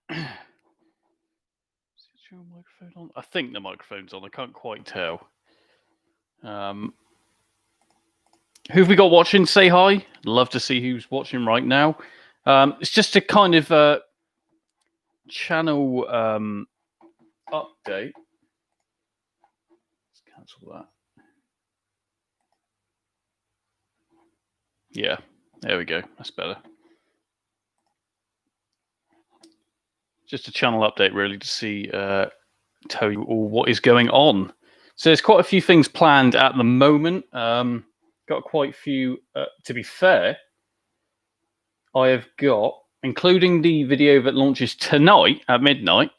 Is your microphone on? I think the microphone's on. I can't quite tell. Who have we got watching? Say hi. Love to see who's watching right now. It's just a kind of channel update. Let's cancel that. Yeah, there we go. That's better. Just a channel update, really, to see, tell you all what is going on. So there's quite a few things planned at the moment. Got quite a few. To be fair, I have got, including the video that launches tonight at midnight,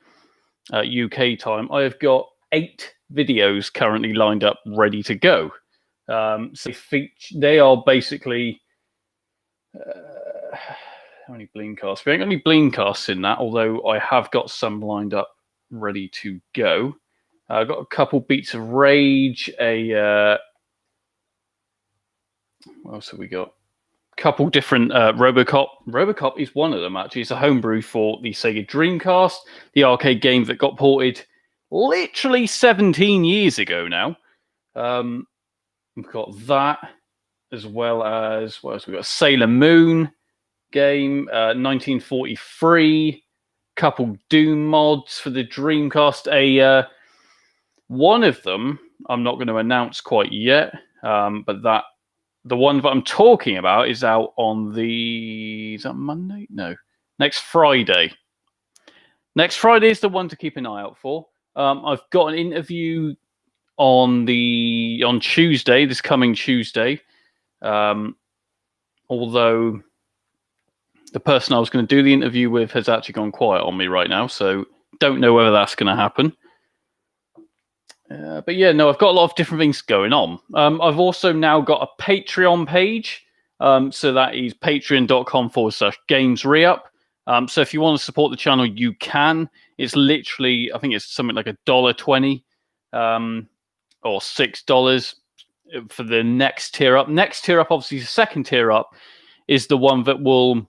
UK time, I have got 8 videos currently lined up, ready to go. So they are basically... how many Bleamcasts? We ain't got any Bleamcasts in that, although I have got some lined up, ready to go. I've got a couple Beats of Rage, what else have we got? Couple different Robocop. Robocop is one of them, actually. It's a homebrew for the Sega Dreamcast, the arcade game that got ported literally 17 years ago now. We've got that, as well as, what else we got? Sailor Moon game, 1943, couple Doom mods for the Dreamcast. One of them I'm not going to announce quite yet, but the one that I'm talking about is out on is that Monday? No, next Friday. Next Friday is the one to keep an eye out for. I've got an interview on Tuesday, this coming Tuesday. Although the person I was going to do the interview with has actually gone quiet on me right now, so don't know whether that's going to happen. But yeah, no, I've got a lot of different things going on. I've also now got a Patreon page. So that is patreon.com/gamesreup. So if you want to support the channel, you can. It's literally, I think it's something like $1.20 or $6 for the next tier up. Next tier up, obviously, the second tier up is the one that will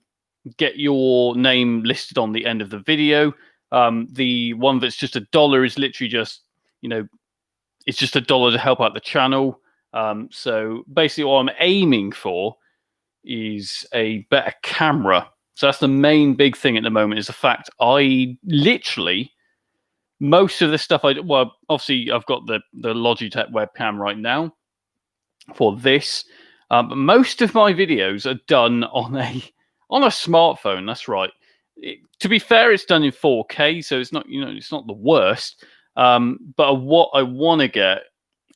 get your name listed on the end of the video. The one that's just $1 is literally just, it's just $1 to help out the channel. So basically what I'm aiming for is a better camera. So that's the main big thing at the moment, is the fact I literally, most of the stuff obviously I've got the Logitech webcam right now for this. But most of my videos are done on a smartphone. That's right. To be fair, it's done in 4K, so it's not, it's not the worst. But what I want to get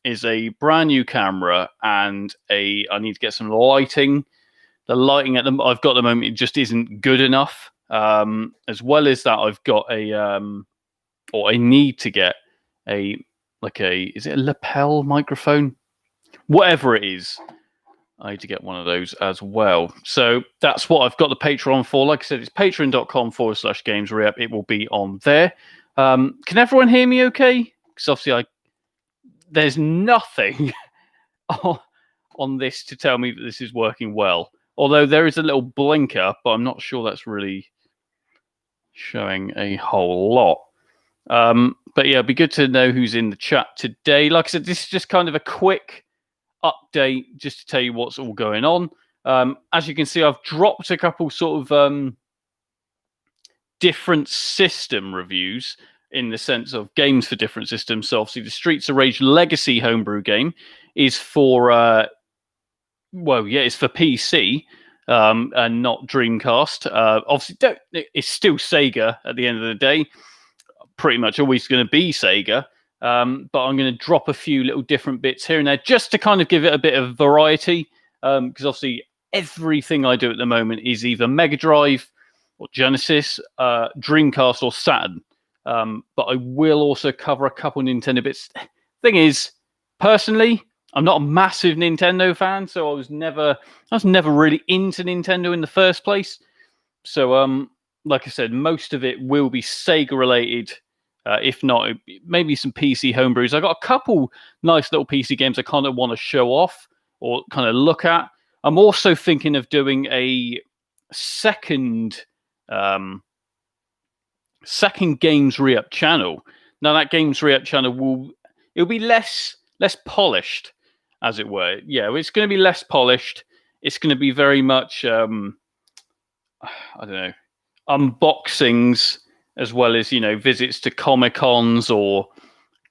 is a brand new camera, and I need to get some lighting. The lighting I've got at the moment, it just isn't good enough. As well as that, I've got I need to get is it a lapel microphone? Whatever it is, I need to get one of those as well. So that's what I've got the Patreon for. Like I said, it's patreon.com/gamesreup. It will be on there. Can everyone hear me okay? Because obviously there's nothing on this to tell me that this is working well. Although there is a little blinker, but I'm not sure that's really showing a whole lot. But yeah, it'd be good to know who's in the chat today. Like I said, this is just kind of a quick update just to tell you what's all going on. As you can see, I've dropped a couple sort of different system reviews, in the sense of games for different systems. So obviously the Streets of Rage Legacy homebrew game is for it's for PC and not Dreamcast. Obviously it's still Sega at the end of the day, pretty much always going to be Sega. But I'm going to drop a few little different bits here and there just to kind of give it a bit of variety, because obviously everything I do at the moment is either Mega Drive or Genesis, Dreamcast or Saturn. But I will also cover a couple Nintendo bits. Thing is, personally, I'm not a massive Nintendo fan, so I was never really into Nintendo in the first place. So, like I said, most of it will be Sega related. If not, maybe some PC homebrews. I got a couple nice little PC games I kind of want to show off, or kind of look at. I'm also thinking of doing a second games re-up channel. Now that games re-up channel it'll be less polished, as it were. Yeah, it's going to be less polished. It's going to be very much I don't know, unboxings, as well as, visits to Comic-Cons or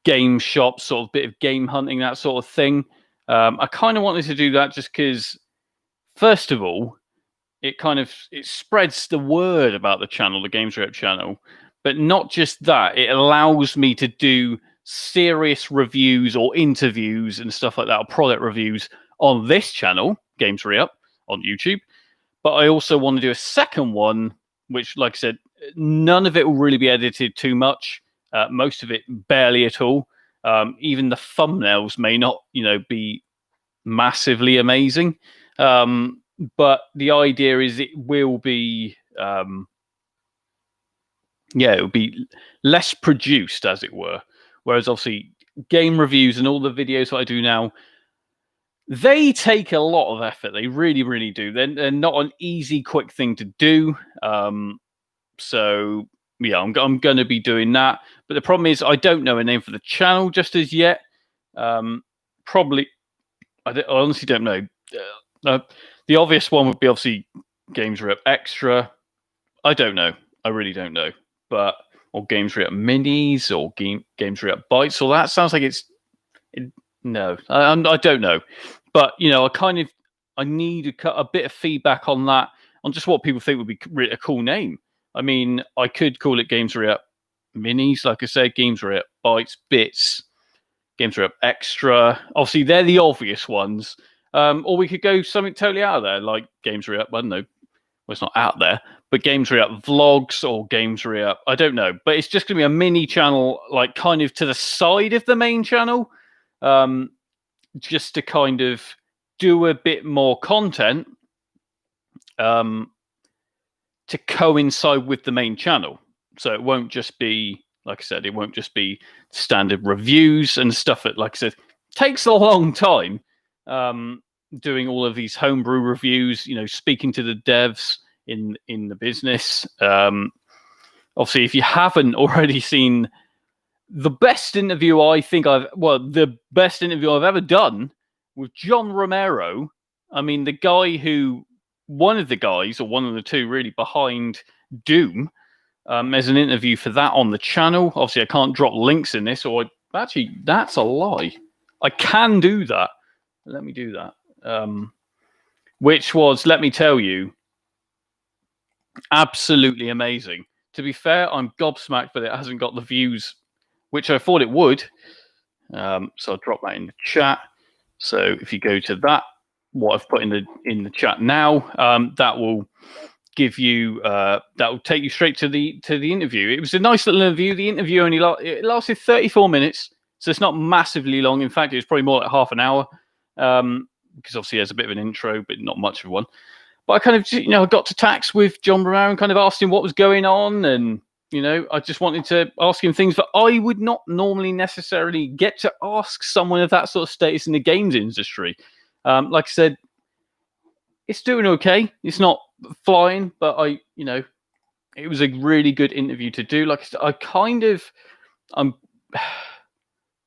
game shops, sort of bit of game hunting, that sort of thing. I kind of wanted to do that just because, first of all, it spreads the word about the channel, the Games Rep channel. But not just that, it allows me to do serious reviews or interviews and stuff like that, or product reviews on this channel, Games Re-Up, on YouTube. But I also want to do a second one, which, like I said, none of it will really be edited too much. Most of it barely at all. Even the thumbnails may not, be massively amazing. But the idea is it will be, it will be less produced, as it were. Whereas obviously game reviews and all the videos that I do now, they take a lot of effort. They really, really do. They're not an easy, quick thing to do. So yeah, I'm going to be doing that. But the problem is I don't know a name for the channel just as yet. Probably, I honestly don't know. The obvious one would be obviously Games Rep Extra. I don't know. I really don't know. Or Games Rep Minis, or Games Rep Bytes. Or that sounds like no, I don't know. But I need a bit of feedback on that, on just what people think would be a cool name. I mean, I could call it Games Rep Minis, like I said, Games Rep Bytes, Bits, Games Rep Extra. Obviously, they're the obvious ones. Or we could go something totally out of there, like Games Re-Up. I don't know. Well, it's not out there, but Games Re-Up Vlogs or Games Re-Up. I don't know. But it's just going to be a mini channel, like kind of to the side of the main channel, just to kind of do a bit more content to coincide with the main channel. So it won't just be, like I said, it won't just be standard reviews and stuff that, like I said, takes a long time. Doing all of these homebrew reviews, speaking to the devs in the business. Obviously, if you haven't already seen the best interview the best interview I've ever done with John Romero. I mean, one of the two really behind Doom. There's an interview for that on the channel. Obviously, I can't drop links in this, actually, that's a lie. I can do that. Let me do that. Which was, let me tell you, absolutely amazing. To be fair, I'm gobsmacked that it hasn't got the views which I thought it would. So I'll drop that in the chat. So if you go to that, what I've put in the chat now, that will give you that will take you straight to the interview. It was a nice little interview. The interview it lasted 34 minutes, so it's not massively long. In fact, it was probably more like half an hour. Because obviously there's a bit of an intro, but not much of one. But I kind of, I got to tax with John Romero and kind of asked him what was going on. And, I just wanted to ask him things that I would not normally necessarily get to ask someone of that sort of status in the games industry. Like I said, it's doing okay. It's not flying, but it was a really good interview to do. Like I said, I'm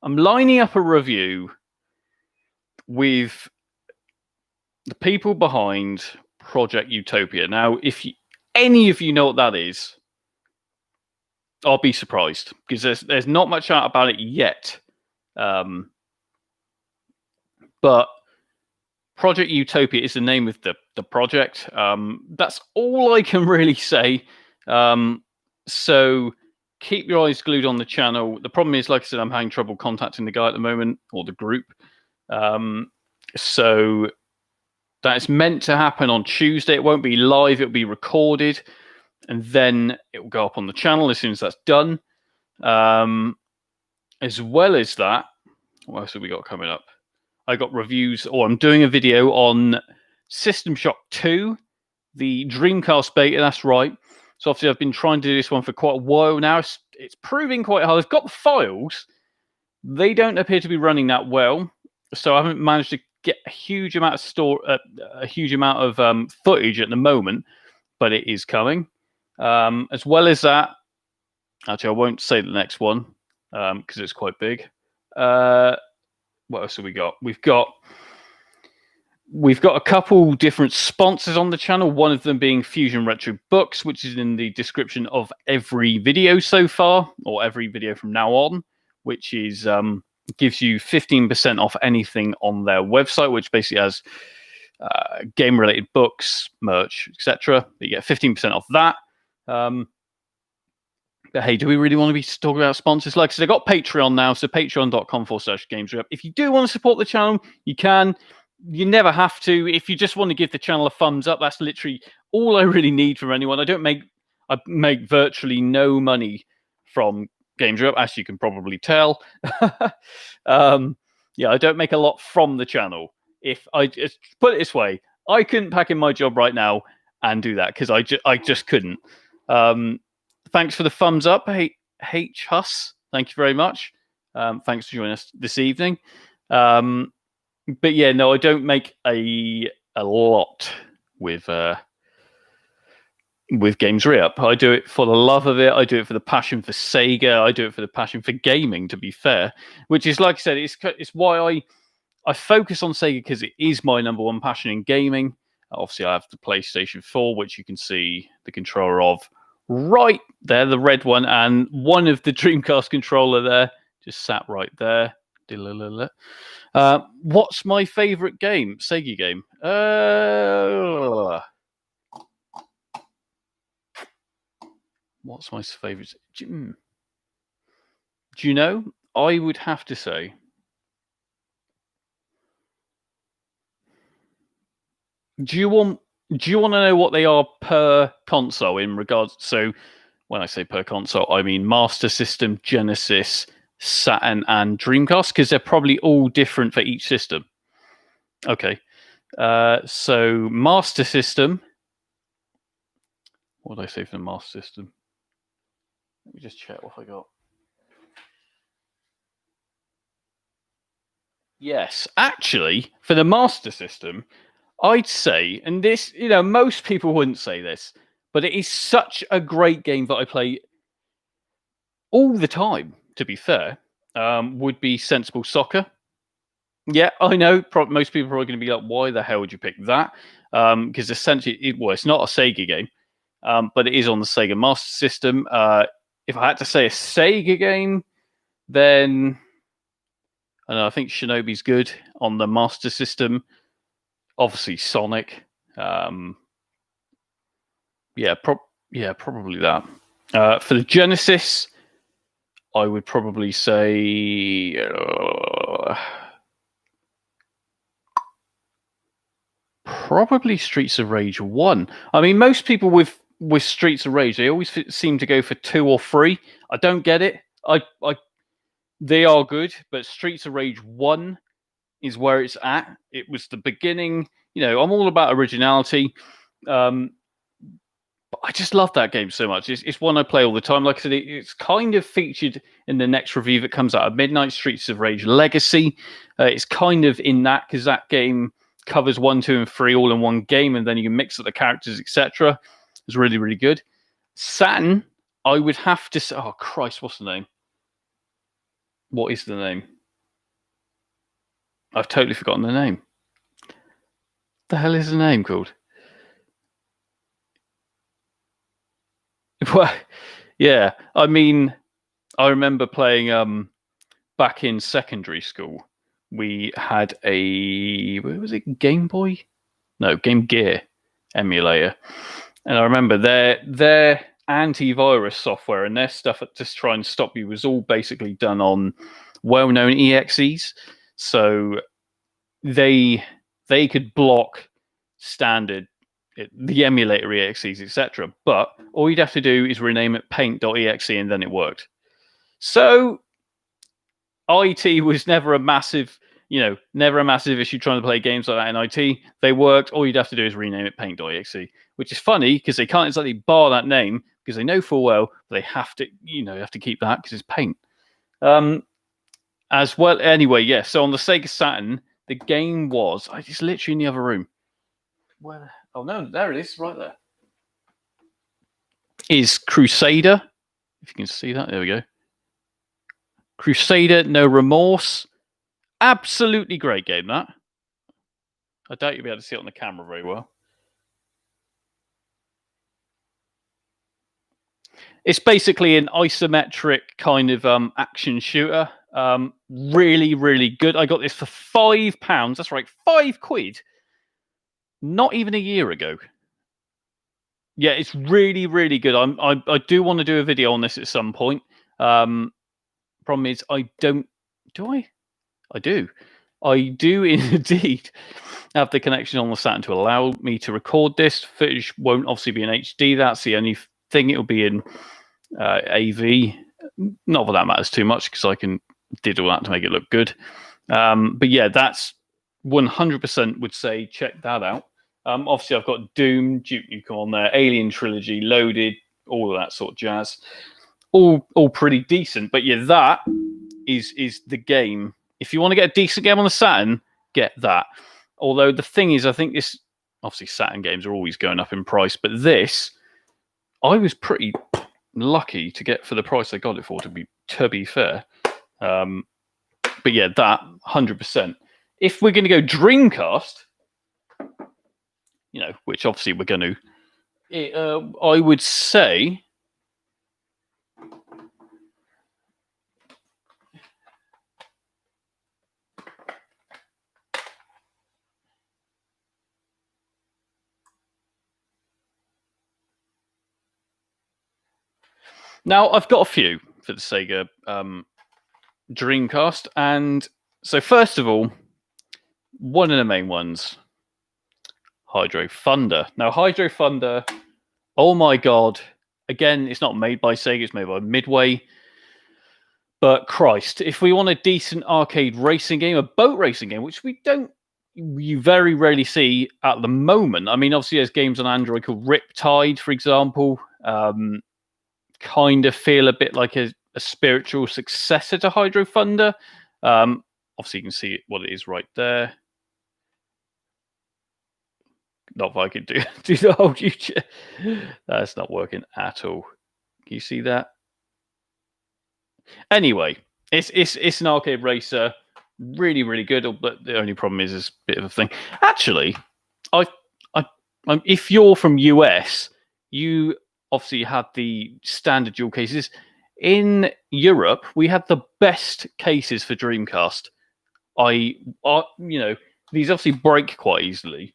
lining up a review with the people behind Project Utopia. Now, if any of you know what that is, I'll be surprised, because there's not much out about it yet. But Project Utopia is the name of the project. That's all I can really say. So keep your eyes glued on the channel. The problem is, like I said, I'm having trouble contacting the guy at the moment, or the group. So that's meant to happen on Tuesday. It won't be live, it'll be recorded, and then it will go up on the channel as soon as that's done. As well as that, what else have we got coming up? I got reviews, or I'm doing a video on System Shock 2, the Dreamcast beta, that's right. So obviously I've been trying to do this one for quite a while now. It's proving quite hard. I've got the files. They don't appear to be running that well. So I haven't managed to get a huge amount of footage at the moment, but it is coming. As well as that, actually, I won't say the next one because it's quite big. What else have we got? We've got a couple different sponsors on the channel, one of them being Fusion Retro Books, which is in the description of every video so far, or every video from now on, which is gives you 15% off anything on their website, which basically has game-related books, merch, etc. You get 15% off that. But hey, do we really want to be talking about sponsors? Like I said, I've got Patreon now, so patreon.com/gamesrep. If you do want to support the channel, you can. You never have to. If you just want to give the channel a thumbs up, that's literally all I really need from anyone. I make virtually no money from GamesRep, as you can probably tell. Yeah, I don't make a lot from the channel. If I just put it this way, I couldn't pack in my job right now and do that because I just couldn't. Thanks for the thumbs up, H Huss. Thank you very much. Thanks for joining us this evening. But yeah, no, I don't make a lot with Games Re-Up. I do it for the love of it. I do it for the passion for Sega. I do it for the passion for gaming, to be fair. Which is, like I said, it's why I focus on Sega, because it is my number one passion in gaming. Obviously, I have the PlayStation 4, which you can see the controller of right there, the red one, and one of the Dreamcast controller there, just sat right there. What's my favorite game? Sega game. What's my favorite? Do you know? I would have to say. Do you want to know what they are per console in regards? So, when I say per console, I mean Master System, Genesis, Saturn, and Dreamcast, because they're probably all different for each system. Okay. So Master System. What did I say for the Master System? Let me just check what I got. Yes, actually, for the Master System, I'd say, and this, most people wouldn't say this, but it is such a great game that I play all the time, to be fair, would be Sensible Soccer. Yeah, I know. Most people are probably going to be like, why the hell would you pick that? Because essentially, it's not a Sega game, but it is on the Sega Master System. If I had to say a Sega game, then I think Shinobi's good on the Master System. Obviously, Sonic. Probably that. For the Genesis, I would probably say probably Streets of Rage 1. I mean, most people with Streets of Rage, they always seem to go for 2 or 3. I don't get it. They are good, but Streets of Rage 1 is where it's at. It was the beginning. I'm all about originality. But I just love that game so much. It's one I play all the time. Like I said, it's kind of featured in the next review that comes out of midnight, Streets of Rage Legacy. It's kind of in that, because that game covers 1, 2, and 3 all in one game, and then you can mix up the characters, etc. It's really, really good. Saturn, I would have to say... Oh, Christ, what's the name? What is the name? I've totally forgotten the name. The hell is the name called? Well, yeah. I mean, I remember playing back in secondary school. We had what was it? Game Boy? No, Game Gear emulator. And I remember their antivirus software and their stuff to try and stop you was all basically done on well-known EXEs. So they could block standard the emulator EXEs, etc. But all you'd have to do is rename it paint.exe, and then it worked. So IT was never a massive issue trying to play games like that in IT. They worked. All you'd have to do is rename it paint.exe, which is funny because they can't exactly bar that name because they know full well they have to, have to keep that because it's paint. As well, anyway, yeah. So on the Sega Saturn, The game was... It's literally in the other room. Where? Oh, no, there it is, right there. Is Crusader. If you can see that, there we go. Crusader, No Remorse. Absolutely great game, that. I doubt you'll be able to see it on the camera very well. It's basically an isometric kind of action shooter. Really, really good. I got this for £5. That's right, £5. Not even a year ago. Yeah, it's really, really good. I do want to do a video on this at some point. Problem is, I don't. Do I? I do. I do indeed have the connection on the Saturn to allow me to record this. Footage won't obviously be in HD. That's the only thing. It'll be in AV. Not that that matters too much because I can diddle that to make it look good. But yeah, that's 100% would say check that out. Obviously, I've got Doom, Duke Nukem on there, Alien Trilogy, Loaded, all of that sort of jazz. All pretty decent. But yeah, that is the game. If you want to get a decent game on the Saturn, get that. Although the thing is, I think this... Obviously, Saturn games are always going up in price. But this, I was pretty lucky to get for the price I got it for, to be fair. But yeah, that, 100%. If we're going to go Dreamcast... which obviously we're going to, I would say, now I've got a few for the Sega Dreamcast, and so first of all, one of the main ones, Hydro Thunder. Now, Hydro Thunder, oh my god. Again, it's not made by Sega, it's made by Midway. But Christ, if we want a decent arcade racing game, a boat racing game, which you very rarely see at the moment. I mean, obviously there's games on Android called Riptide, for example. Kind of feel a bit like a spiritual successor to Hydro Thunder. Obviously you can see what it is right there. Not if I could do the whole YouTube. That's not working at all. Can you see that? Anyway, it's an arcade racer, really, really good. But the only problem is a bit of a thing. Actually, if you're from US, you obviously had the standard dual cases. In Europe, we had the best cases for Dreamcast. These obviously break quite easily.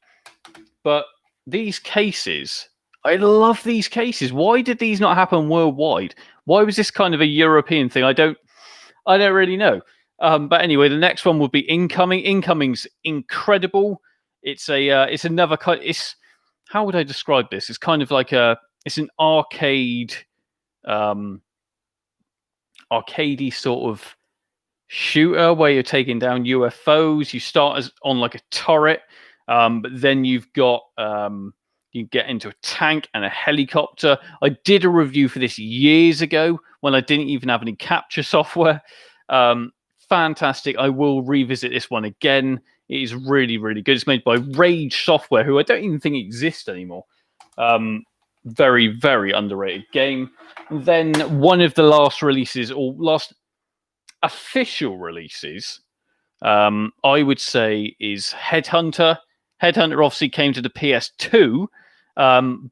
But these cases, I love these cases. Why did these not happen worldwide? Why was this kind of a European thing? I don't really know. But anyway, the next one would be Incoming. Incoming's incredible. It's another kind. How would I describe this? It's kind of like it's an arcade, arcadey sort of shooter where you're taking down UFOs. You start on like a turret. But then you've got, you get into a tank and a helicopter. I did a review for this years ago when I didn't even have any capture software. Fantastic. I will revisit this one again. It is really, really good. It's made by Rage Software, who I don't even think exist anymore. Very, very underrated game. And then one of the last releases, or last official releases, I would say is Headhunter. Headhunter obviously came to the PS2,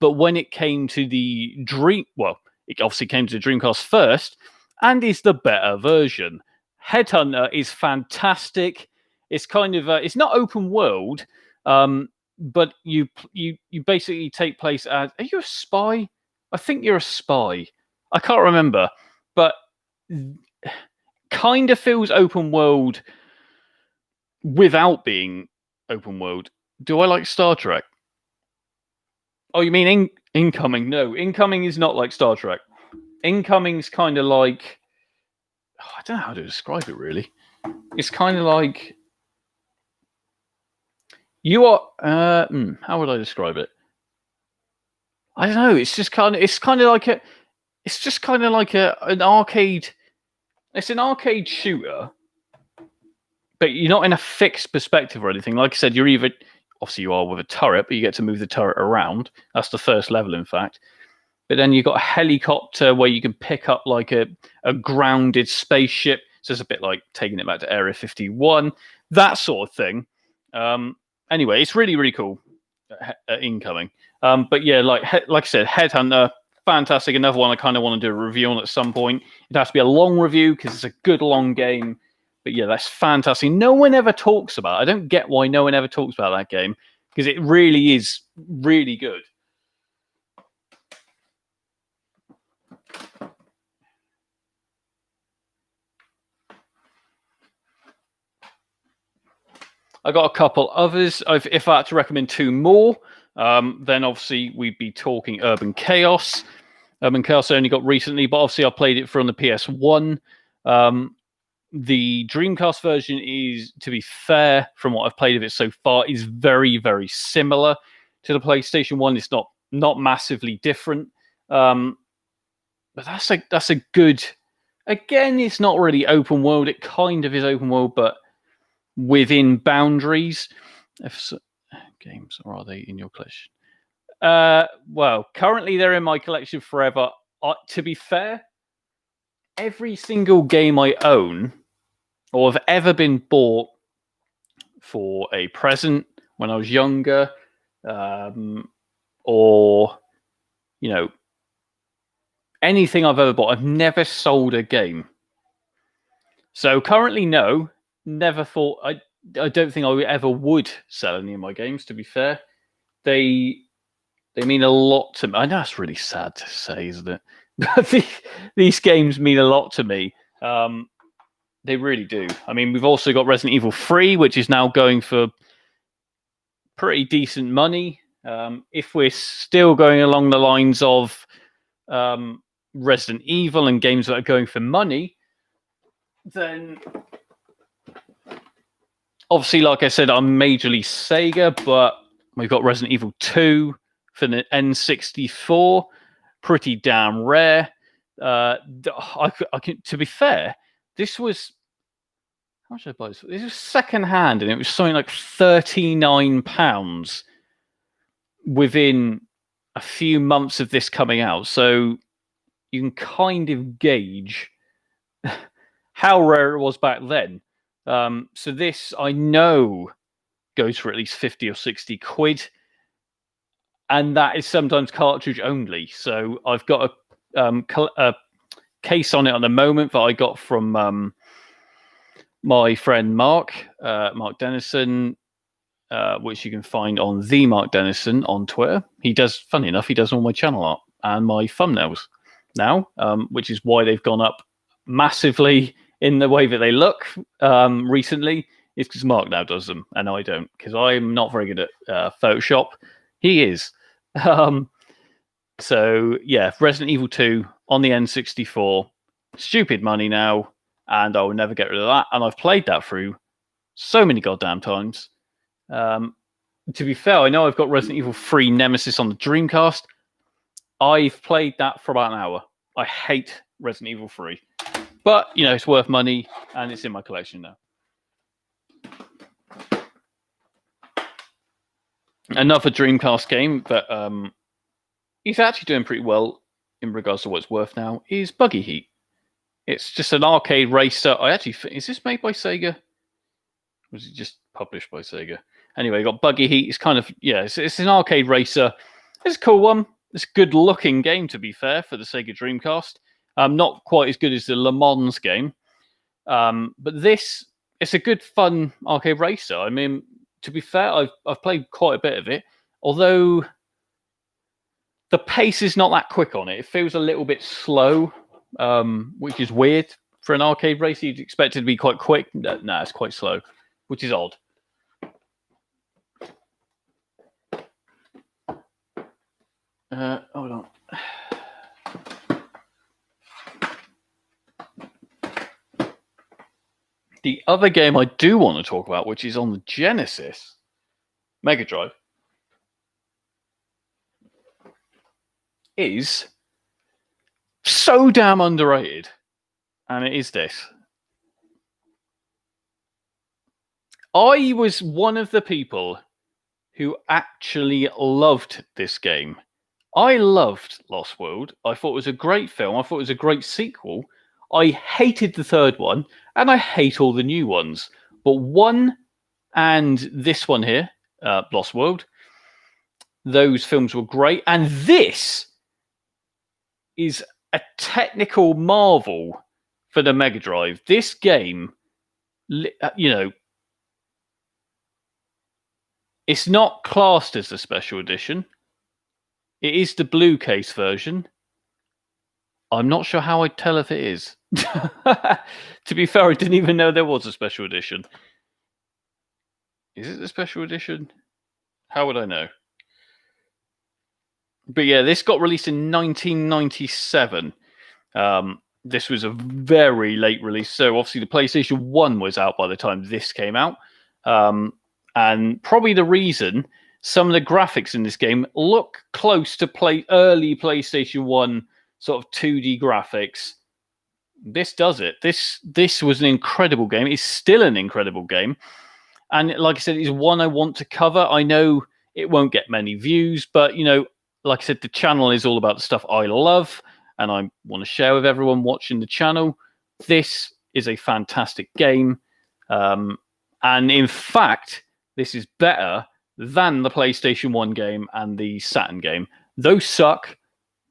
but when it came to the it obviously came to the Dreamcast first, and is the better version. Headhunter is fantastic. It's kind of it's not open world, but you basically take place as... Are you a spy? I think you're a spy. I can't remember, but kind of feels open world without being open world. Do I like Star Trek? Oh, you mean Incoming? No, Incoming is not like Star Trek. Incoming's kind of like... I don't know how to describe it, really. It's kind of like... You are... how would I describe it? I don't know. It's kind of like a... It's just kind of like an arcade... It's an arcade shooter, but you're not in a fixed perspective or anything. Like I said, you're either, obviously you are with a turret, but you get to move the turret around. That's the first level, in fact. But then you've got a helicopter where you can pick up like a grounded spaceship. So it's a bit like taking it back to Area 51, that sort of thing. Anyway, it's really, really cool. Incoming. But yeah, like I said, Headhunter, fantastic. Another one I kind of want to do a review on at some point. It has to be a long review because it's a good long game. But yeah, that's fantastic. No one ever talks about it. I don't get why no one ever talks about that game, because it really is really good. I got a couple others. If I had to recommend two more, then obviously we'd be talking Urban Chaos. Urban Chaos I only got recently, but obviously I played it from the PS1. The Dreamcast version is, to be fair, from what I've played of it so far, is very, very similar to the PlayStation 1. It's not massively different. But that's a good... Again, it's not really open world. It kind of is open world, but within boundaries. Games, or are they in your collection? Well, currently they're in my collection forever. To be fair, every single game I own or have ever been bought for a present when I was younger, or anything I've ever bought, I've never sold a game. So currently, no. Never thought. I don't think I ever would sell any of my games, to be fair. They mean a lot to me. I know that's really sad to say, isn't it? But these games mean a lot to me. They really do. I mean, we've also got Resident Evil 3, which is now going for pretty decent money. If we're still going along the lines of Resident Evil and games that are going for money, then obviously, like I said, I'm majorly Sega, but we've got Resident Evil 2 for the N64. Pretty damn rare. I can, to be fair, this was... How much did I buy this? This was second hand, and it was something like £39 within a few months of this coming out. So you can kind of gauge how rare it was back then. So this, I know, goes for at least 50 or 60 quid. And that is sometimes cartridge only. So I've got a case on it at the moment that I got from my friend Mark Dennison, which you can find on the Mark Dennison on Twitter. He does, funny enough, he does all my channel art and my thumbnails now, which is why they've gone up massively in the way that they look recently. Is because Mark now does them and I don't, because I'm not very good at Photoshop. He is. So yeah, Resident Evil 2 on the N64, stupid money now, and I will never get rid of that. And I've played that through so many goddamn times. To be fair, I know I've got Resident Evil 3 Nemesis on the Dreamcast. I've played that for about an hour. I hate Resident Evil 3. But, it's worth money, and it's in my collection now. Another Dreamcast game that is actually doing pretty well in regards to what it's worth now is Buggy Heat. It's just an arcade racer. Is this made by Sega? Or was it just published by Sega? Anyway, you got Buggy Heat. It's kind of, it's an arcade racer. It's a cool one. It's a good looking game, to be fair, for the Sega Dreamcast. Not quite as good as the Le Mans game. But this, it's a good, fun arcade racer. I mean, to be fair, I've played quite a bit of it, although the pace is not that quick on it. It feels a little bit slow, which is weird. For an arcade racer, you'd expect it to be quite quick. No, it's quite slow, which is odd. Hold on. The other game I do want to talk about, which is on the Genesis Mega Drive, is so damn underrated. And it is this. I was one of the people who actually loved this game. I loved Lost World. I thought it was a great film. I thought it was a great sequel. I hated the third one, and I hate all the new ones. But one and this one here, Lost World, those films were great. And this is a technical marvel for the Mega Drive. This game, you know, it's not classed as a special edition. It is the blue case version. I'm not sure how I'd tell if it is. To be fair, I didn't even know there was a special edition. Is it a special edition? How would I know? But yeah, this got released in 1997. This was a very late release. So obviously the PlayStation 1 was out by the time this came out. And probably the reason some of the graphics in this game look close to early PlayStation 1 sort of 2D graphics. This does it. This was an incredible game. It's still an incredible game. And like I said, it's one I want to cover. I know it won't get many views, but, you know, like I said, the channel is all about the stuff I love, and I want to share with everyone watching the channel. This is a fantastic game. And in fact, this is better than the PlayStation 1 game and the Saturn game. Those suck.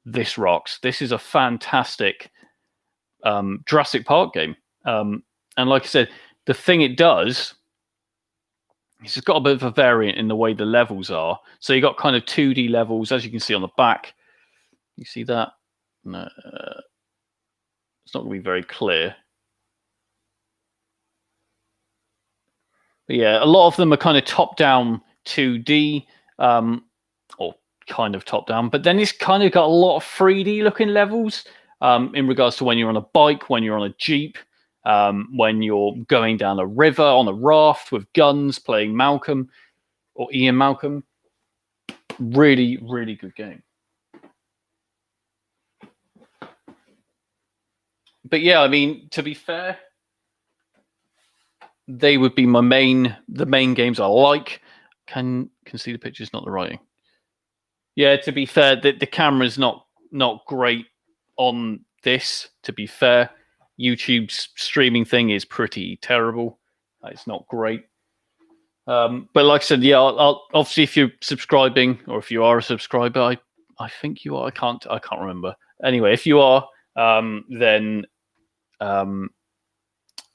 This rocks. This is a fantastic Jurassic Park game. And like I said, the thing it does is it's got a bit of a variant in the way the levels are. So you got kind of 2D levels, as you can see on the back. You see that? No, it's not going to be very clear. But yeah, a lot of them are kind of top-down 2D, or kind of top-down. But then it's kind of got a lot of 3D-looking levels in regards to when you're on a bike, when you're on a Jeep, when you're going down a river on a raft with guns, playing Malcolm or Ian Malcolm. Really, really good game. But yeah, I mean, to be fair, they would be the main games I like. Can see the pictures, not the writing. Yeah, to be fair, the camera's not great on this, to be fair. YouTube's streaming thing is pretty terrible. It's not great. But like I said, yeah, I'll obviously, if you're subscribing, or if you are a subscriber, I think you are. I can't remember. Anyway, if you are, then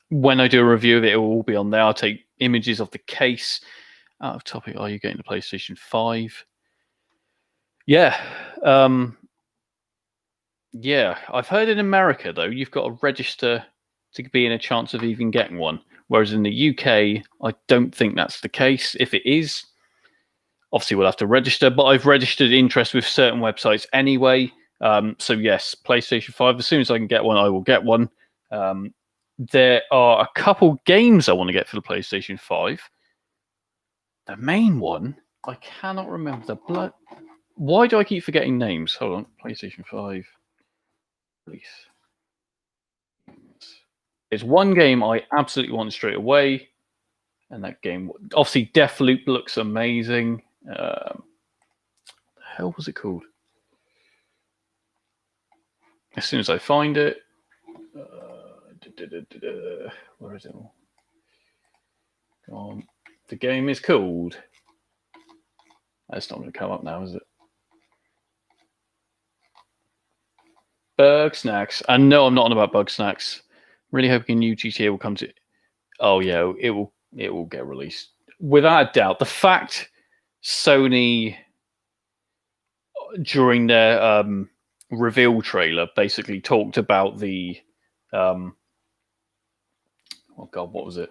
when I do a review of it, it will all be on there. I'll take images of the case. Out of topic, are you getting the PlayStation 5? Yeah. Yeah, I've heard in America, though, you've got to register to be in a chance of even getting one. Whereas in the UK, I don't think that's the case. If it is, obviously we'll have to register. But I've registered interest with certain websites anyway. So yes, PlayStation 5. As soon as I can get one, I will get one. There are a couple games I want to get for the PlayStation 5. The main one, I cannot remember the blood. Why do I keep forgetting names? Hold on, PlayStation 5. Release. There's one game I absolutely want straight away, and that game, obviously, Deathloop looks amazing. What the hell was it called? As soon as I find it, where is it all? Come on. The game is called. That's not going to come up now, is it? Bug Snacks. And no, I'm not on about Bug Snacks. Really hoping a new GTA will come to. Oh yeah, it will get released without a doubt. The fact Sony during their reveal trailer basically talked about the oh god, what was it?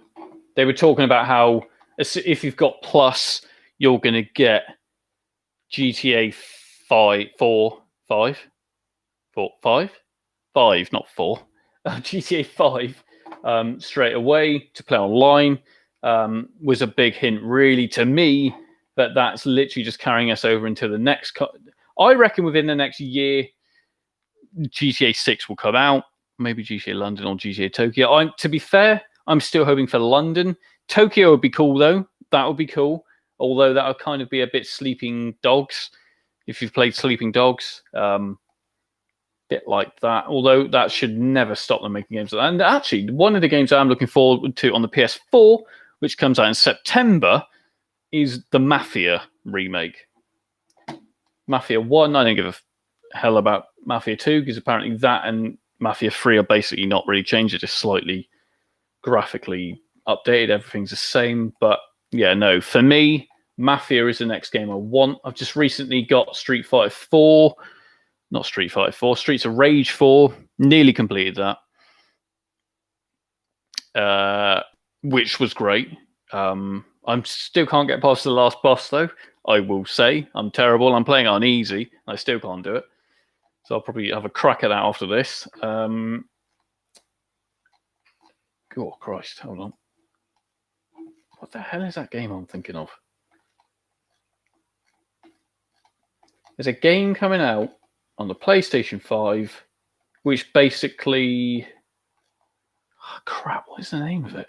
They were talking about how if you've got Plus, you're going to get GTA 5, not 4. GTA 5 straight away to play online was a big hint, really, to me, that that's literally just carrying us over into the next. I reckon within the next year, GTA 6 will come out. Maybe GTA London or GTA Tokyo. To be fair, I'm still hoping for London, Tokyo would be cool, though. That would be cool. Although that would kind of be a bit Sleeping Dogs, if you've played Sleeping Dogs. Bit like that. Although that should never stop them making games. And actually, one of the games I'm looking forward to on the PS4, which comes out in September, is the Mafia remake. Mafia 1, I don't give a hell about Mafia 2, because apparently that and Mafia 3 are basically not really changed. They're just slightly graphically updated. Everything's the same. But yeah, no, for me, Mafia is the next game I want. I've just recently got Street Fighter 4. Not Street Fighter 4, Streets of Rage 4. Nearly completed that. Which was great. I still can't get past the last boss, though. I will say I'm terrible. I'm playing on easy. I still can't do it. So I'll probably have a crack at that after this. Oh, Christ. Hold on. What the hell is that game I'm thinking of? There's a game coming out on the PlayStation 5, which basically... Oh, crap, what is the name of it?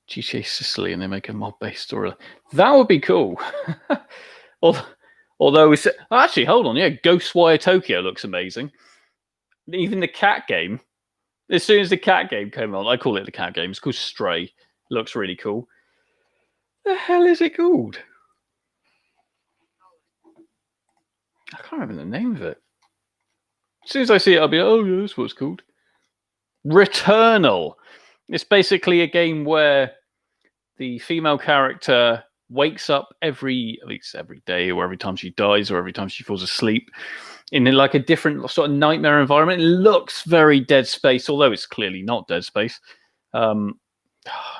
GTA Sicily, and they make a mod-based story. That would be cool. Although it's... Actually, hold on, yeah, Ghostwire Tokyo looks amazing. Even the cat game, as soon as the cat game came on, I call it the cat game, it's called Stray. It looks really cool. The hell is it called? I can't remember the name of it. As soon as I see it, I'll be like, oh, yeah, that's what it's called. Returnal. It's basically a game where the female character wakes up every day, or every time she dies, or every time she falls asleep, in like a different sort of nightmare environment. It looks very Dead Space, although it's clearly not Dead Space. I'd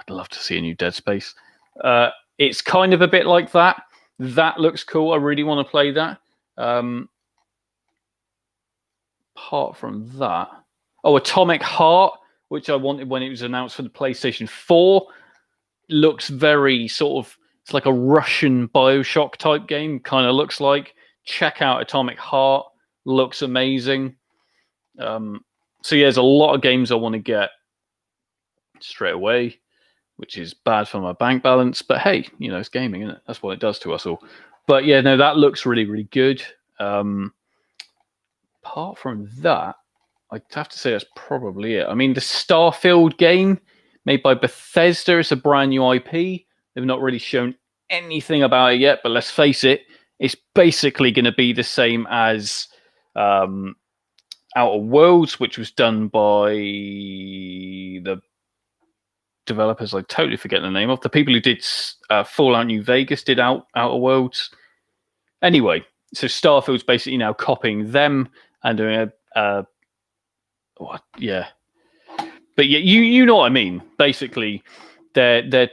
love to see a new Dead Space. It's kind of a bit like that. That looks cool. I really want to play that. Apart from that, Atomic Heart, which I wanted when it was announced for the PlayStation 4, looks very sort of, it's like a Russian Bioshock type game, kind of looks like. Check out Atomic Heart, looks amazing. So yeah, there's a lot of games I want to get straight away, which is bad for my bank balance, but hey, you know, it's gaming, isn't it? That's what it does to us all. But yeah, no, that looks really, really good. Apart from that, I'd have to say that's probably it. I mean, the Starfield game made by Bethesda is a brand new IP. They've not really shown anything about it yet, but let's face it, it's basically going to be the same as Outer Worlds, which was done by the developers I totally forget the name of. The people who did Fallout New Vegas did Outer Worlds. Anyway, so Starfield's basically now copying them and doing but yeah, you know what I mean. Basically, they're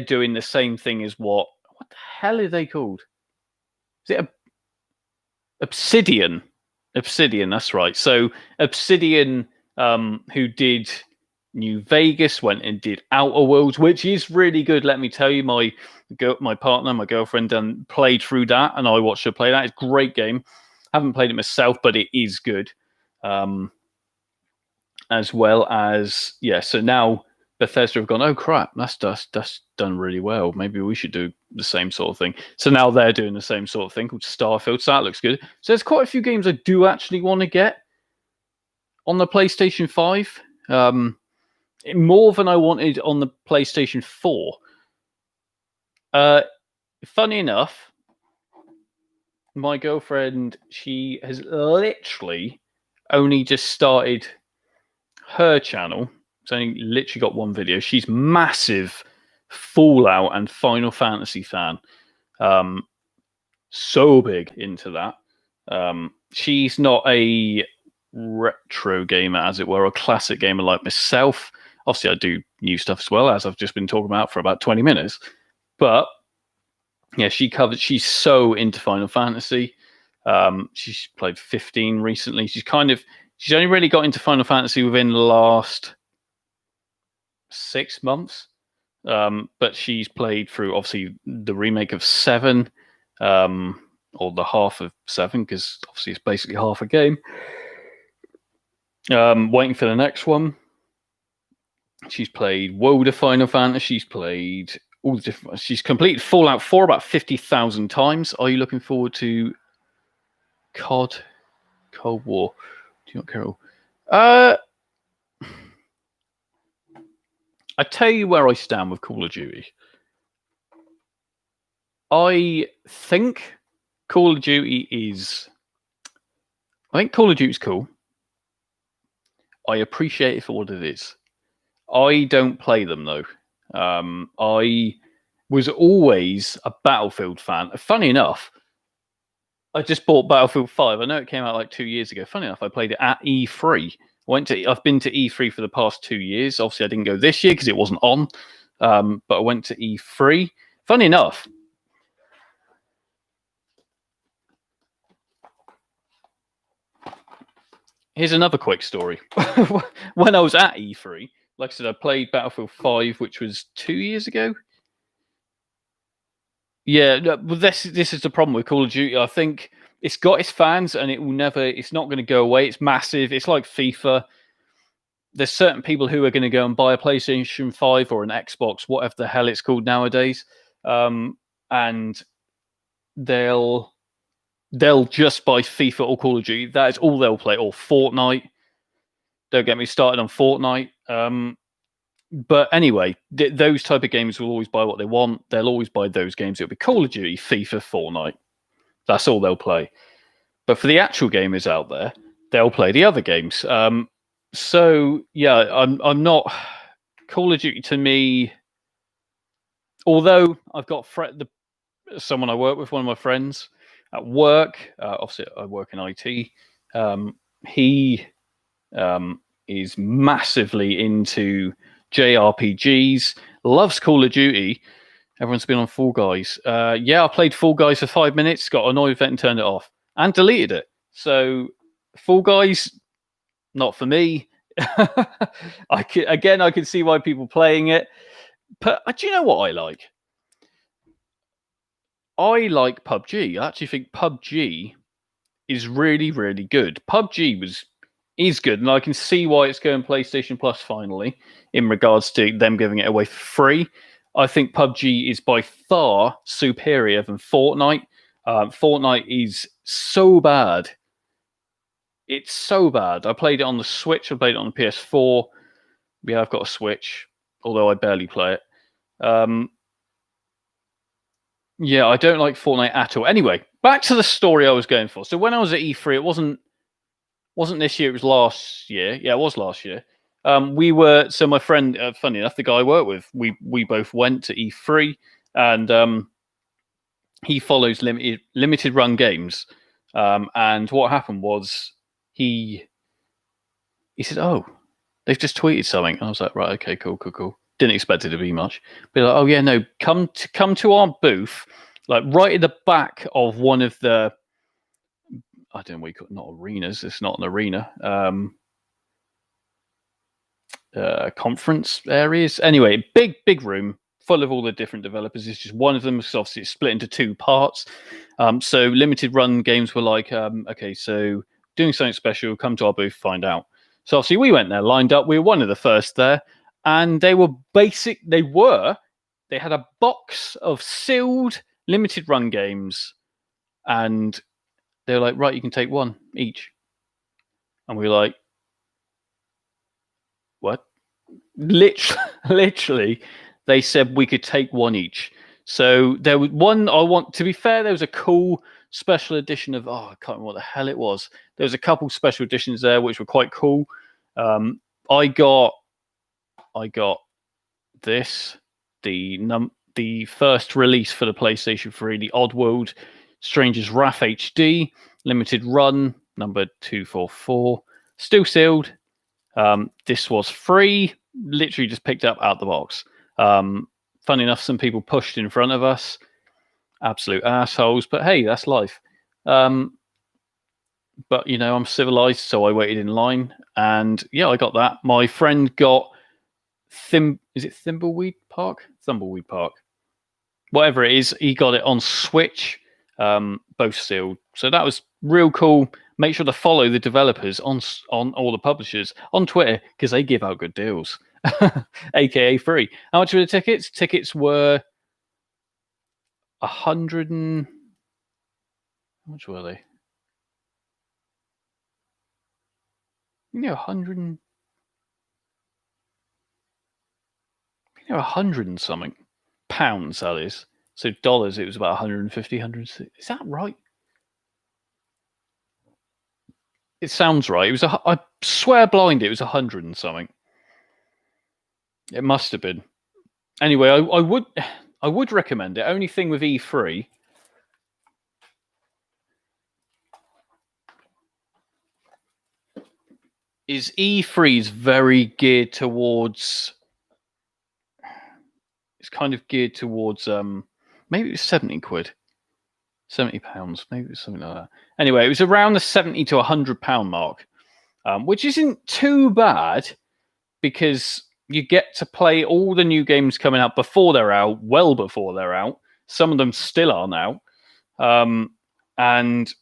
doing the same thing as what the hell are they called? Is it Obsidian? Obsidian, that's right. So Obsidian, who did New Vegas, went and did Outer Worlds, which is really good. Let me tell you, my partner, my girlfriend, played through that, and I watched her play that. It's a great game. Haven't played it myself, but it is good. As well as, yeah, so now Bethesda have gone, oh crap, that's done really well. Maybe we should do the same sort of thing. So now they're doing the same sort of thing called Starfield. So that looks good. So there's quite a few games I do actually want to get on the PlayStation 5. More than I wanted on the PlayStation 4. Funny enough, my girlfriend, she has literally only just started her channel. It's only literally got one video. She's massive Fallout and Final Fantasy fan. So big into that. She's not a retro gamer, as it were, a classic gamer like myself. Obviously, I do new stuff as well, as I've just been talking about for about 20 minutes. But yeah, she's so into Final Fantasy. She's played 15 recently. She's only really got into Final Fantasy within the last 6 months. But she's played through, obviously, the remake of 7, or the half of 7, because obviously it's basically half a game. Waiting for the next one. She's played World of Final Fantasy. She's played all the different. She's completed Fallout 4 about 50,000 times. Are you looking forward to Cold War? Do you not care? I tell you where I stand with Call of Duty. I think Call of Duty is. I think Call of Duty is cool. I appreciate it for what it is. I don't play them though. I was always a Battlefield fan. Funny enough, I just bought Battlefield 5. I know it came out like 2 years ago. Funny enough, I played it at E3. I've been to E3 for the past 2 years. Obviously, I didn't go this year because it wasn't on. But I went to E3. Funny enough, here's another quick story. When I was at E3, like I said, I played Battlefield 5, which was 2 years ago. Yeah, but this is the problem with Call of Duty. I think it's got its fans, and it's not going to go away. It's massive. It's like FIFA. There's certain people who are going to go and buy a PlayStation 5 or an Xbox, whatever the hell it's called nowadays, and they'll just buy FIFA or Call of Duty. That is all they'll play, or Fortnite. Don't get me started on Fortnite. But anyway, those type of games will always buy what they want. They'll always buy those games. It'll be Call of Duty, FIFA, Fortnite. That's all they'll play. But for the actual gamers out there, they'll play the other games. So yeah, I'm not Call of Duty to me. Although I've got someone I work with, one of my friends at work. Obviously, I work in IT. He is massively into JRPGs, loves Call of Duty. Everyone's been on Fall Guys. Yeah, I played Fall Guys for 5 minutes, got annoyed with it and turned it off. And deleted it. So, Fall Guys, not for me. I can see why people playing it. But do you know what I like? I like PUBG. I actually think PUBG is really, really good. PUBG is good, and I can see why it's going PlayStation Plus finally, in regards to them giving it away for free. I think PUBG is by far superior than Fortnite. Fortnite is so bad. It's so bad. I played it on the Switch. I played it on the PS4. Yeah, I've got a Switch, although I barely play it. Yeah, I don't like Fortnite at all. Anyway, back to the story I was going for. So when I was at E3, it wasn't this year, it was last year. Yeah, it was last year. So my friend, funny enough, the guy I work with, we both went to E3, and he follows limited run games. And what happened was he said, "Oh, they've just tweeted something." And I was like, "Right, okay, cool. Didn't expect it to be much." But like, "Oh yeah, no, come to our booth, like right at the back of one of the, I don't know what you call it, not arenas. It's not an arena. Conference areas. Anyway, big room full of all the different developers. It's just one of them. So obviously it's split into two parts. So limited run games were like, okay, so doing something special. Come to our booth, find out. So obviously we went there, lined up. We were one of the first there, and they had a box of sealed limited run games, and they were like, right, you can take one each. And we were like, what? Literally, they said we could take one each. So there was one, to be fair, there was a cool special edition of, I can't remember what the hell it was. There was a couple special editions there, which were quite cool. I got this, the first release for the PlayStation 3, the Oddworld Stranger's Wrath HD, limited run, number 244, still sealed. This was free, literally just picked up out the box. Funny enough, some people pushed in front of us, absolute assholes, but hey, that's life. But you know, I'm civilized, so I waited in line, and yeah, I got that. My friend got is it Thimbleweed Park? Thumbleweed Park. Whatever it is, he got it on Switch, both sealed. So that was real cool. Make sure to follow the developers on all the publishers on Twitter, because they give out good deals. aka free. How much were the tickets? Tickets were 100 and how much were they? 100 and 100 and something pounds. That is. So dollars, it was about 150, 100. Is that right? It sounds right. It was I swear blind, it was 100 and something. It must have been. Anyway, I would recommend it. Only thing with E3 is E3 is very geared towards. It's kind of geared towards maybe it was 70 quid, £70, maybe it was something like that. Anyway, it was around the 70 to £100 mark, which isn't too bad because you get to play all the new games coming out before they're out, well before they're out. Some of them still aren't out, and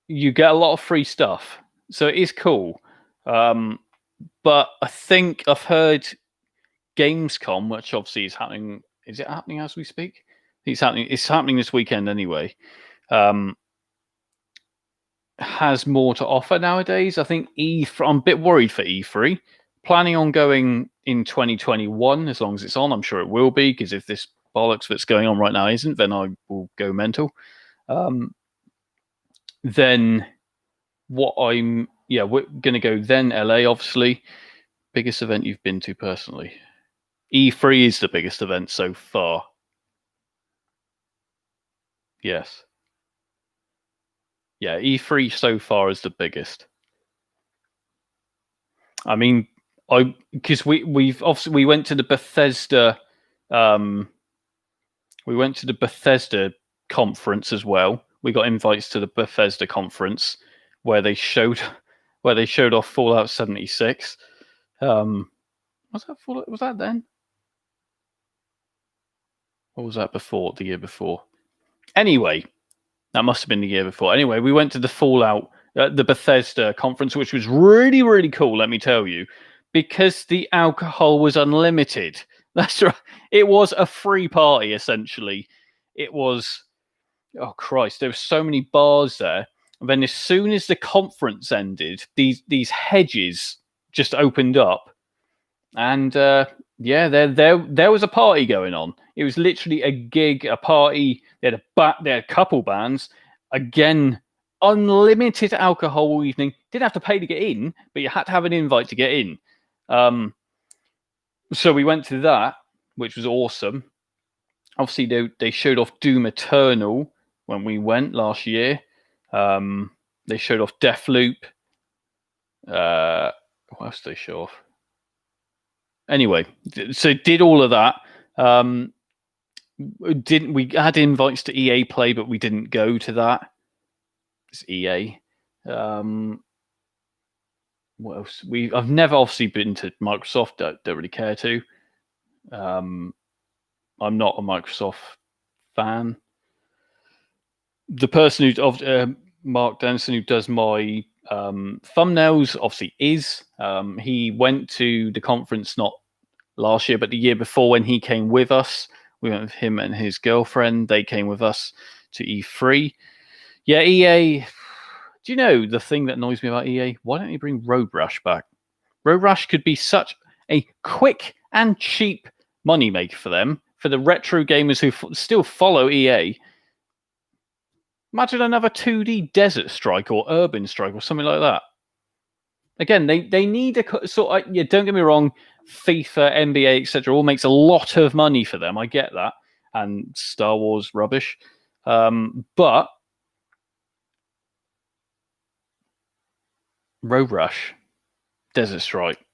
you get a lot of free stuff. So it is cool. But I think I've heard Gamescom, which obviously is happening. Is it happening as we speak? It's happening. It's happening this weekend anyway. Has more to offer nowadays. I think E3. I'm a bit worried for E3. Planning on going in 2021 as long as it's on. I'm sure it will be because if this bollocks that's going on right now isn't, then I will go mental. Then what we're going to go then LA, obviously. Biggest event you've been to personally? E3 is the biggest event so far. Yes. Yeah, E3 so far is the biggest. I mean, because we went to the Bethesda conference as well. We got invites to the Bethesda conference where they showed off Fallout 76. Was that then? Or was that before? The year before? Anyway, that must have been the year before. Anyway, we went to the Fallout, the Bethesda conference, which was really, really cool, let me tell you, because the alcohol was unlimited. That's right. It was a free party, essentially. It was, oh Christ, there were so many bars there. And then as soon as the conference ended, these hedges just opened up. And there was a party going on. It was literally a gig, a party. They had a couple bands. Again, unlimited alcohol all evening. Didn't have to pay to get in, but you had to have an invite to get in. So we went to that, which was awesome. Obviously, they showed off Doom Eternal when we went last year. They showed off Deathloop. What else did they show off? Anyway, so did all of that. We had invites to EA Play, but we didn't go to that. It's EA. What else? I've never obviously been to Microsoft. Don't really care to. I'm not a Microsoft fan. The person who Mark Dennison, who does my thumbnails, obviously is. He went to the conference not last year, but the year before when he came with us. We went with him and his girlfriend. They came with us to E3. Yeah, EA. Do you know the thing that annoys me about EA? Why don't you bring Road Rush back? Road Rush could be such a quick and cheap moneymaker for them, for the retro gamers who still follow EA. Imagine another 2D Desert Strike or Urban Strike or something like that. Again, they need a sort of, don't get me wrong, FIFA, NBA, etc. all makes a lot of money for them. I get that. And Star Wars rubbish. But Road Rush, Desert Strike,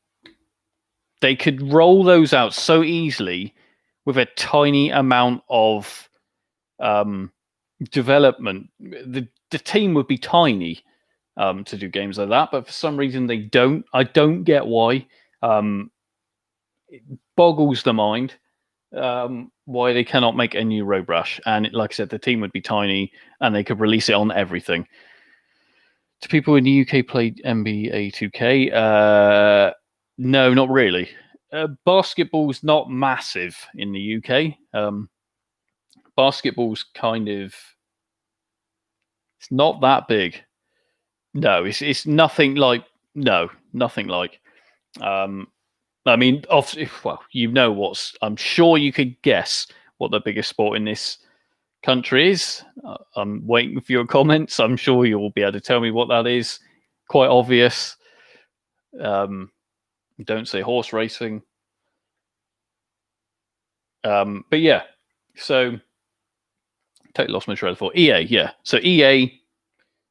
they could roll those out so easily with a tiny amount of development. The team would be tiny to do games like that, but for some reason they don't. I don't get why. It boggles the mind why they cannot make a new Road Rush. And like I said, the team would be tiny and they could release it on everything. Do people in the UK play NBA 2K? No, not really. Basketball's not massive in the UK. Basketball's kind of it's not that big. No, it's nothing like nothing like. Um, I mean, obviously, well, you know what's. I'm sure you could guess what the biggest sport in this country is. I'm waiting for your comments. I'm sure you'll be able to tell me what that is. Quite obvious. Don't say horse racing. But yeah, so totally lost my train of thought. EA, yeah. So EA,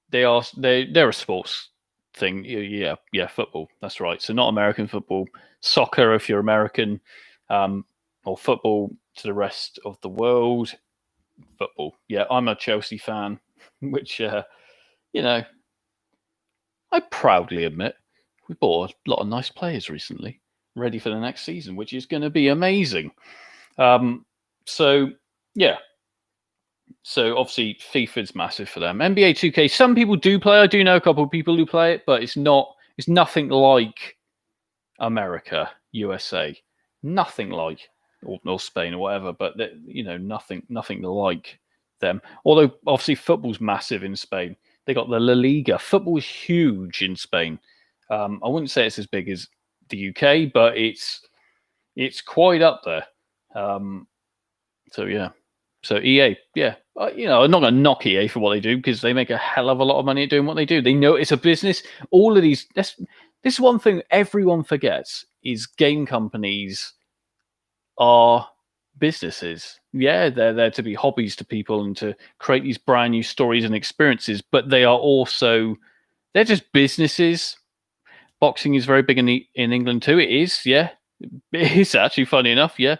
they're a sports thing. Yeah, football. That's right. So not American football, soccer if you're American, or football to the rest of the world. Football. Yeah, I'm a Chelsea fan, which you know, I proudly admit we bought a lot of nice players recently, ready for the next season, which is going to be amazing. So yeah, so obviously FIFA's massive for them. NBA 2K, some people do play. I do know a couple of people who play it, but it's nothing like America, USA, nothing like or Spain or whatever. But nothing like them. Although obviously football's massive in Spain. They got the La Liga. Football is huge in Spain. I wouldn't say it's as big as the UK, but it's quite up there. So yeah. So EA, yeah, I'm not going to knock EA for what they do because they make a hell of a lot of money at doing what they do. They know it's a business. All of these, this is one thing everyone forgets: is game companies are businesses. Yeah, they're there to be hobbies to people and to create these brand new stories and experiences, but they're just businesses. Boxing is very big in England too. It is, yeah. It's actually funny enough, yeah.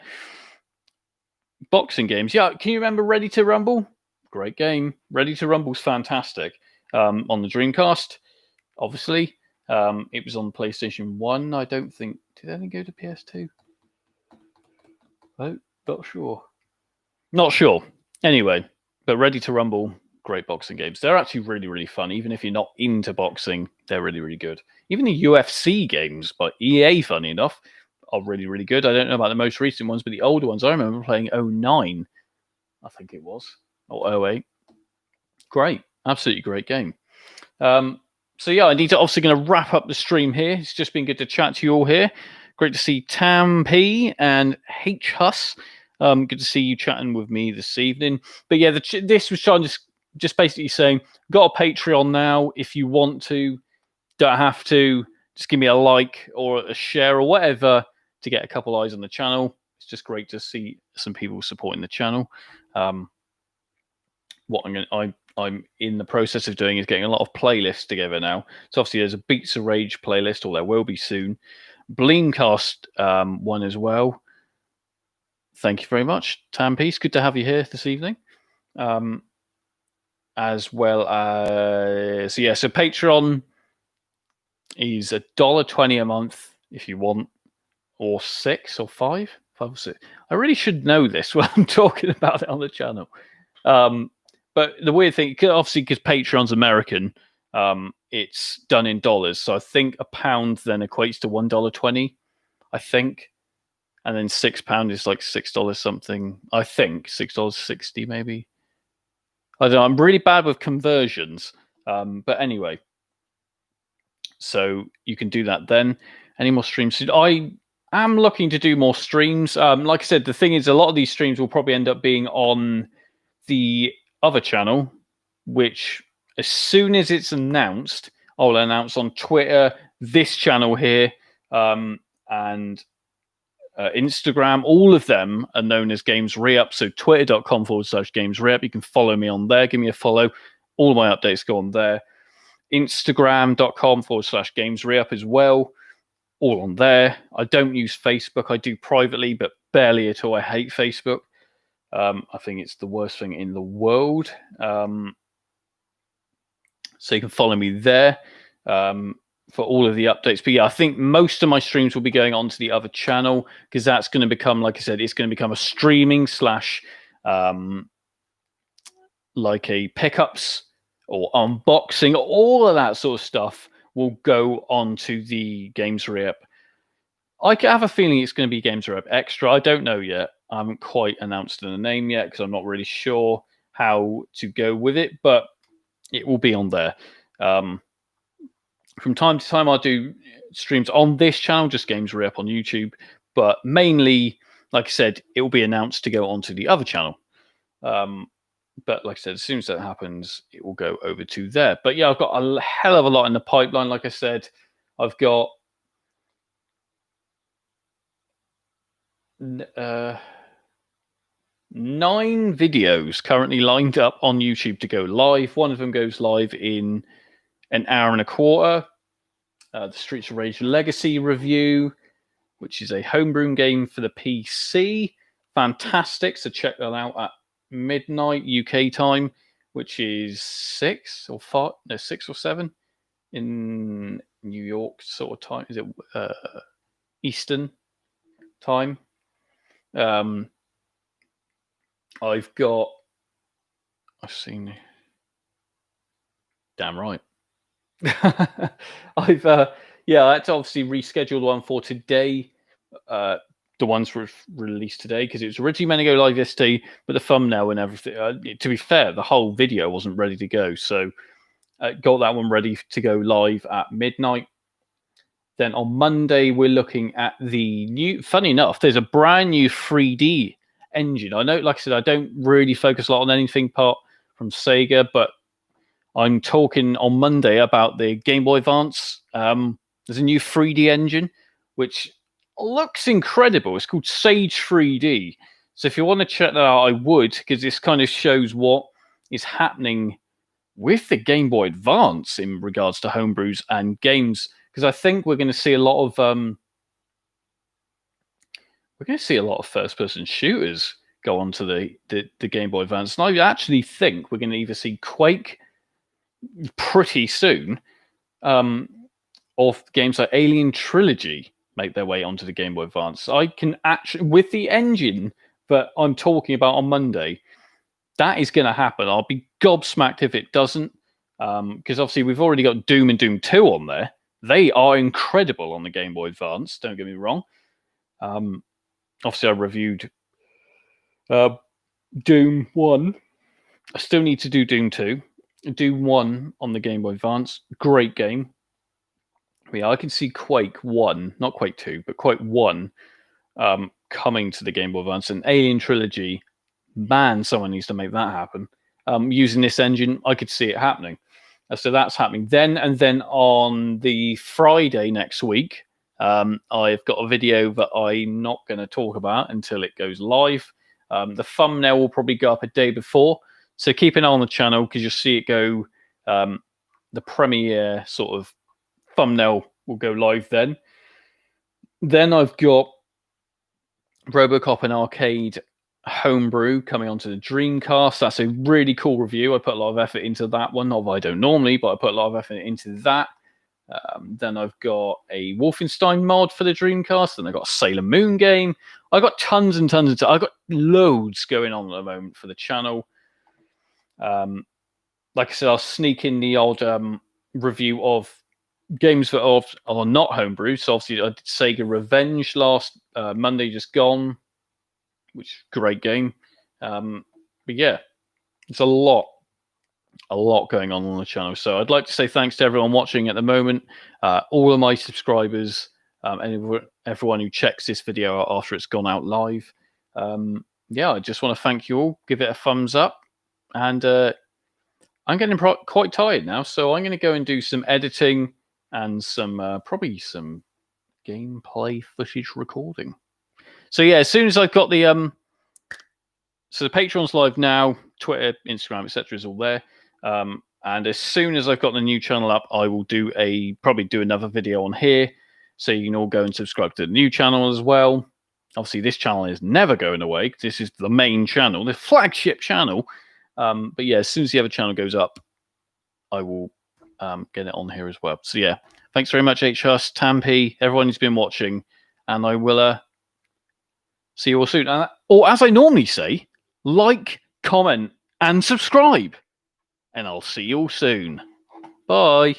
Boxing games. Yeah, can you remember Ready to Rumble? Great game. Ready to Rumble's fantastic. On the Dreamcast, obviously. It was on PlayStation 1. I don't think... Did anything go to PS2? Oh, not sure. Not sure. Anyway, but Ready to Rumble, great boxing games. They're actually really, really fun. Even if you're not into boxing, they're really, really good. Even the UFC games by EA, funny enough, are really, really good. I don't know about the most recent ones, but the older ones, I remember playing 09, I think it was, or 08. Great. Absolutely great game. So yeah, I need to obviously going to wrap up the stream here. It's just been good to chat to you all here. Great to see Tam P and H Huss. Good to see you chatting with me this evening. But yeah, this was trying just basically saying, got a Patreon now. If you want to, don't have to. Just give me a like or a share or whatever to get a couple eyes on the channel. It's just great to see some people supporting the channel. What I'm in the process of doing is getting a lot of playlists together now. So obviously there's a Beats of Rage playlist, or there will be soon. Bleamcast one as well. Thank you very much, Tam Peace. Good to have you here this evening. As well as so Patreon is $1.20 a month if you want, or $6 or $5 or 6. I really should know this when I'm talking about it on the channel. But the weird thing, obviously, because Patreon's American, it's done in dollars. So I think £1 then equates to $1.20, I think. And then £6 is like $6 something. I think $6.60 maybe. I don't know. I'm really bad with conversions. But anyway, so you can do that then. Any more streams? I am looking to do more streams. Like I said, the thing is, a lot of these streams will probably end up being on the other channel, which as soon as it's announced, I'll announce on Twitter, this channel here, and Instagram. All of them are known as Games Re-Up. So twitter.com/Games Re-Up. You can follow me on there. Give me a follow. All of my updates go on there. Instagram.com/Games Re-Up as well. All on there. I don't use Facebook. I do privately, but barely at all. I hate Facebook. I think it's the worst thing in the world. So you can follow me there for all of the updates. But yeah, I think most of my streams will be going on to the other channel because that's going to become, like I said, it's going to become a streaming / like a pickups or unboxing. All of that sort of stuff will go on to the Games Re-Up I have a feeling it's going to be Games Are Up Extra. I don't know yet. I haven't quite announced the name yet because I'm not really sure how to go with it, but it will be on there. From time to time, I'll do streams on this channel, just Games Are Up on YouTube, but mainly, like I said, it will be announced to go onto the other channel. But like I said, as soon as that happens, it will go over to there. But yeah, I've got a hell of a lot in the pipeline. Like I said, I've got 9 videos currently lined up on YouTube to go live. One of them goes live in an hour and a quarter. The Streets of Rage Legacy review, which is a homebrew game for the PC. Fantastic. So check that out at midnight UK time, which is 6 or 5, no, 6 or 7 in New York sort of time. Is it Eastern time? I've seen. Damn right. I had to obviously reschedule one for today. The ones were released today because it was originally meant to go live yesterday, but the thumbnail and everything. To be fair, the whole video wasn't ready to go, so got that one ready to go live at midnight. Then on Monday, we're looking at the new. Funny enough, there's a brand new 3D engine. I know, like I said, I don't really focus a lot on anything apart from Sega, but I'm talking on Monday about the Game Boy Advance. There's a new 3D engine, which looks incredible. It's called Sage 3D. So if you want to check that out, I would, because this kind of shows what is happening with the Game Boy Advance in regards to homebrews and games. Because I think we're going to see a lot of first-person shooters go onto the Game Boy Advance. And I actually think we're going to either see Quake pretty soon, of games like Alien Trilogy make their way onto the Game Boy Advance. I can actually, with the engine that I'm talking about on Monday, that is going to happen. I'll be gobsmacked if it doesn't, because obviously we've already got Doom and Doom 2 on there. They are incredible on the Game Boy Advance, don't get me wrong. Obviously I reviewed Doom 1. I still need to do Doom 2. Doom 1 on the Game Boy Advance, great game. Yeah, I can see Quake 1, not Quake 2, but Quake 1 coming to the Game Boy Advance. And Alien Trilogy, man, someone needs to make that happen. Using this engine, I could see it happening. So that's happening then. And then on the Friday next week, I've got a video that I'm not going to talk about until it goes live. The thumbnail will probably go up a day before. So keep an eye on the channel because you'll see it go. The premiere sort of thumbnail will go live then. Then I've got RoboCop and Arcade Homebrew coming onto the Dreamcast. That's a really cool review. I put a lot of effort into that one. Not that I don't normally, but I put a lot of effort into that. Then I've got a Wolfenstein mod for the Dreamcast. Then I've got a Sailor Moon game. I've got tons and tons of I've got loads going on at the moment for the channel. Like I said, I'll sneak in the odd review of games that are not homebrew. So obviously I did Sega Revenge last Monday just gone, which great game. But yeah, it's a lot going on the channel. So I'd like to say thanks to everyone watching at the moment, all of my subscribers, and everyone who checks this video out after it's gone out live. Yeah, I just want to thank you all. Give it a thumbs up. And I'm getting quite tired now, so I'm going to go and do some editing and some probably some gameplay footage recording. So yeah, as soon as I've got the so the Patreon's live now, Twitter, Instagram, etc. is all there. And as soon as I've got the new channel up, I will probably do another video on here, so you can all go and subscribe to the new channel as well. Obviously, this channel is never going away. This is the main channel, the flagship channel. But yeah, as soon as the other channel goes up, I will get it on here as well. So yeah, thanks very much, HUS, Tampy, everyone who's been watching, and I will see you all soon. Or as I normally say, like, comment, and subscribe. And I'll see you all soon. Bye.